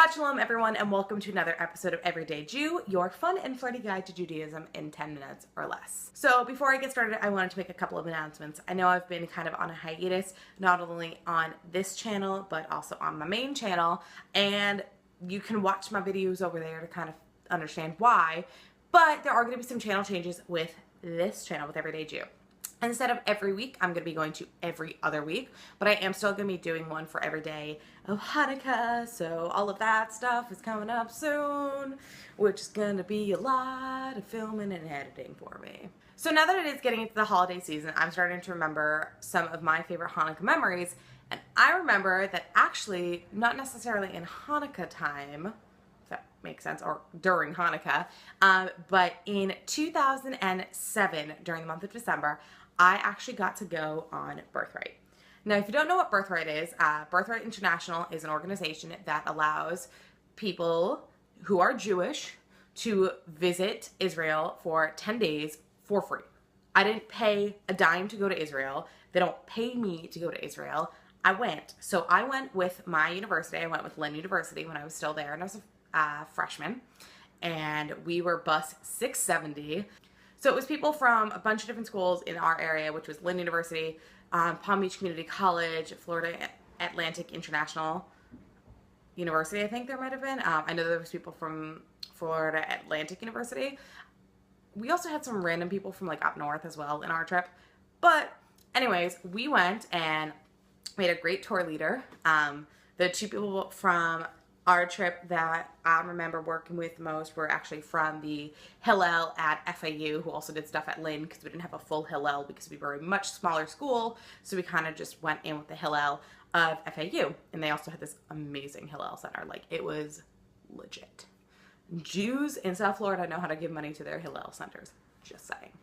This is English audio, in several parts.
Shabbat Shalom, everyone, and welcome to another episode of Everyday Jew, your fun and flirty guide to Judaism in 10 minutes or less. So before I get started, I wanted to make a couple of announcements. I know I've been kind of on a hiatus, not only on this channel, but also on my main channel, and you can watch my videos over there to kind of understand why, but there are going to be some channel changes with this channel, with Everyday Jew. Instead of every week, I'm going to be going to every other week, but I am still going to be doing one for every day of Hanukkah, so all of that stuff is coming up soon, which is going to be a lot of filming and editing for me. So now that it is getting into the holiday season, I'm starting to remember some of my favorite Hanukkah memories, and I remember that actually, not necessarily in Hanukkah time, if that makes sense, or during Hanukkah, but in 2007, during the month of December, I actually got to go on Birthright. Now, if you don't know what Birthright is, Birthright International is an organization that allows people who are Jewish to visit Israel for 10 days for free. I didn't pay a dime to go to Israel. They don't pay me to go to Israel. I went. So I went with my university. I went with Lynn University when I was still there, and I was a freshman. And we were bus 670. So it was people from a bunch of different schools in our area, which was Lynn University, Palm Beach Community College, Florida Atlantic International University, I think there might have been. I know there was people from Florida Atlantic University. We also had some random people from like up north as well in our trip. But anyways, we went and we had a great tour leader. The two people from our trip that I remember working with most were actually from the Hillel at FAU, who also did stuff at Lynn, because we didn't have a full Hillel because we were a much smaller school, so we kind of just went in with the Hillel of FAU. And they also had this amazing Hillel center. Like, it was legit. Jews in South Florida know how to give money to their Hillel centers. Just saying.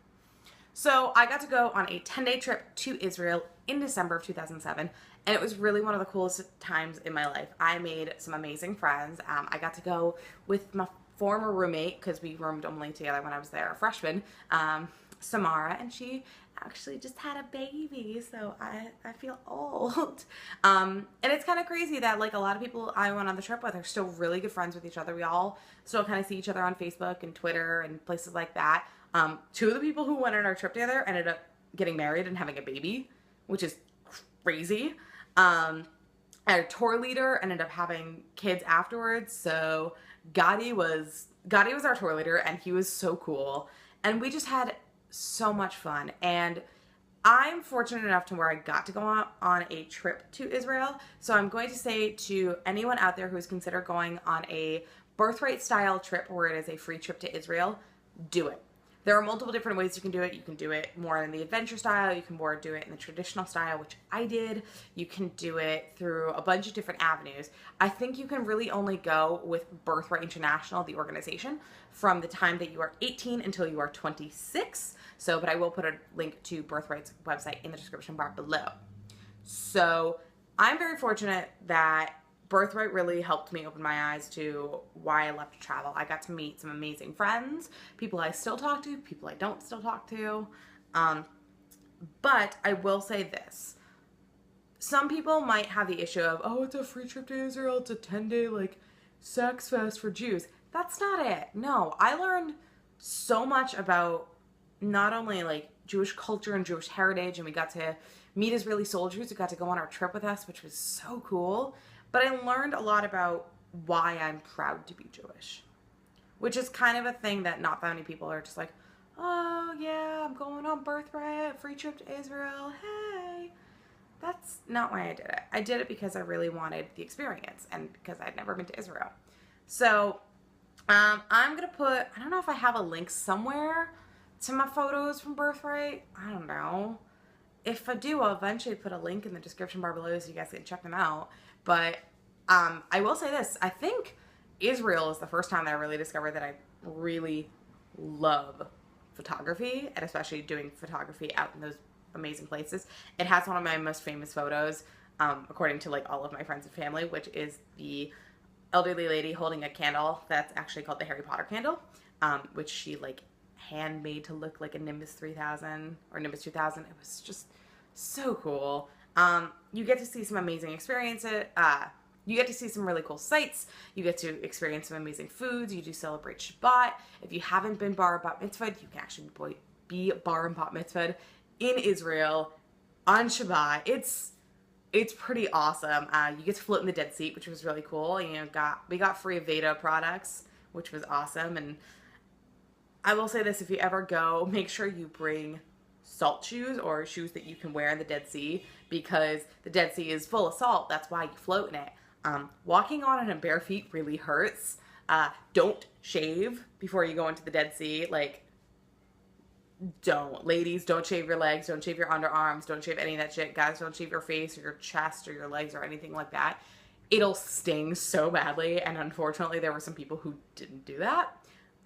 So I got to go on a 10-day trip to Israel in December of 2007, and it was really one of the coolest times in my life. I made some amazing friends. I got to go with my former roommate, because we roomed only together when I was there, a freshman, Samara, and she actually just had a baby, so I feel old. And it's kind of crazy that like a lot of people I went on the trip with are still really good friends with each other. We all still kind of see each other on Facebook and Twitter and places like that. Two of the people who went on our trip together ended up getting married and having a baby, which is crazy. Our tour leader ended up having kids afterwards, so Gotti was our tour leader, and he was so cool, and we just had so much fun. And I'm fortunate enough to where I got to go on a trip to Israel, so I'm going to say to anyone out there who's considered going on a Birthright style trip where it is a free trip to Israel, do it. There are multiple different ways you can do it. You can do it more in the adventure style. You can more do it in the traditional style, which I did. You can do it through a bunch of different avenues. I think you can really only go with Birthright International, the organization, from the time that you are 18 until you are 26. So, but I will put a link to Birthright's website in the description bar below. So I'm very fortunate that Birthright really helped me open my eyes to why I love to travel. I got to meet some amazing friends, people I still talk to, people I don't still talk to. But I will say this. Some people might have the issue of, oh, it's a free trip to Israel. It's a 10-day like sex fest for Jews. That's not it. No, I learned so much about not only like Jewish culture and Jewish heritage, and we got to meet Israeli soldiers who got to go on our trip with us, which was so cool. But I learned a lot about why I'm proud to be Jewish, which is kind of a thing that not that many people are just like, oh yeah, I'm going on Birthright, free trip to Israel, hey. That's not why I did it. I did it because I really wanted the experience and because I'd never been to Israel. So I'm going to put, I don't know if I have a link somewhere to my photos from Birthright. I don't know. If I do, I'll eventually put a link in the description bar below so you guys can check them out. But I will say this. I think Israel is the first time that I really discovered that I really love photography, and especially doing photography out in those amazing places. It has one of my most famous photos, according to like all of my friends and family, which is the elderly lady holding a candle that's actually called the Harry Potter candle, which she like handmade to look like a Nimbus 3000 or Nimbus 2000. It was just so cool. You get to see some amazing experiences, You get to see some really cool sights. You get to experience some amazing foods. You do celebrate Shabbat. If you haven't been bar bat mitzvahed, you can actually be bar and bat mitzvahed in Israel on Shabbat. It's pretty awesome. You get to float in the Dead Sea, which was really cool. You know, we got free Veda products, which was awesome. And I will say this: if you ever go, make sure you bring salt shoes or shoes that you can wear in the Dead Sea, because the Dead Sea is full of salt. That's why you float in it. Walking on it in bare feet really hurts. Don't shave before you go into the Dead Sea. Like, don't. Ladies, don't shave your legs. Don't shave your underarms. Don't shave any of that shit. Guys, don't shave your face or your chest or your legs or anything like that. It'll sting so badly. And unfortunately, there were some people who didn't do that.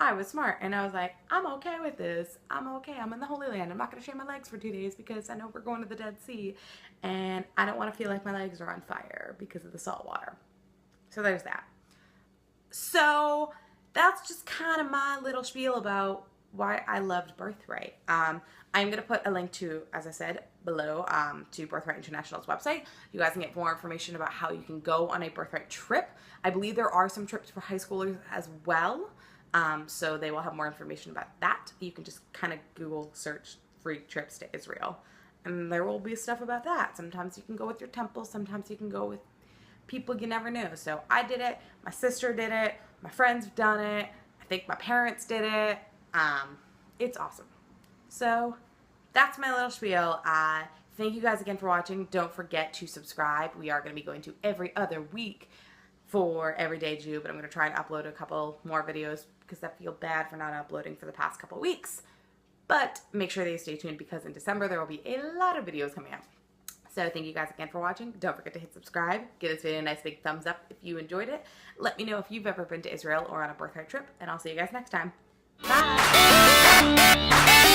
I was smart and I was like, I'm okay with this. I'm okay. I'm in the Holy Land. I'm not going to shave my legs for 2 days because I know we're going to the Dead Sea and I don't want to feel like my legs are on fire because of the salt water. So there's that. So that's just kind of my little spiel about why I loved Birthright. I'm going to put a link to, as I said, below to Birthright International's website. You guys can get more information about how you can go on a Birthright trip. I believe there are some trips for high schoolers as well. So they will have more information about that. You can just kind of Google search free trips to Israel. And there will be stuff about that. Sometimes you can go with your temple. Sometimes you can go with people you never knew. So I did it. My sister did it. My friends have done it. I think my parents did it. It's awesome. So that's my little spiel. Thank you guys again for watching. Don't forget to subscribe. We are going to be going to every other week for Everyday Jew, but I'm going to try and upload a couple more videos because I feel bad for not uploading for the past couple weeks. But make sure that you stay tuned because in December there will be a lot of videos coming out. So thank you guys again for watching. Don't forget to hit subscribe. Give this video a nice big thumbs up if you enjoyed it. Let me know if you've ever been to Israel or on a Birthright trip, and I'll see you guys next time. Bye!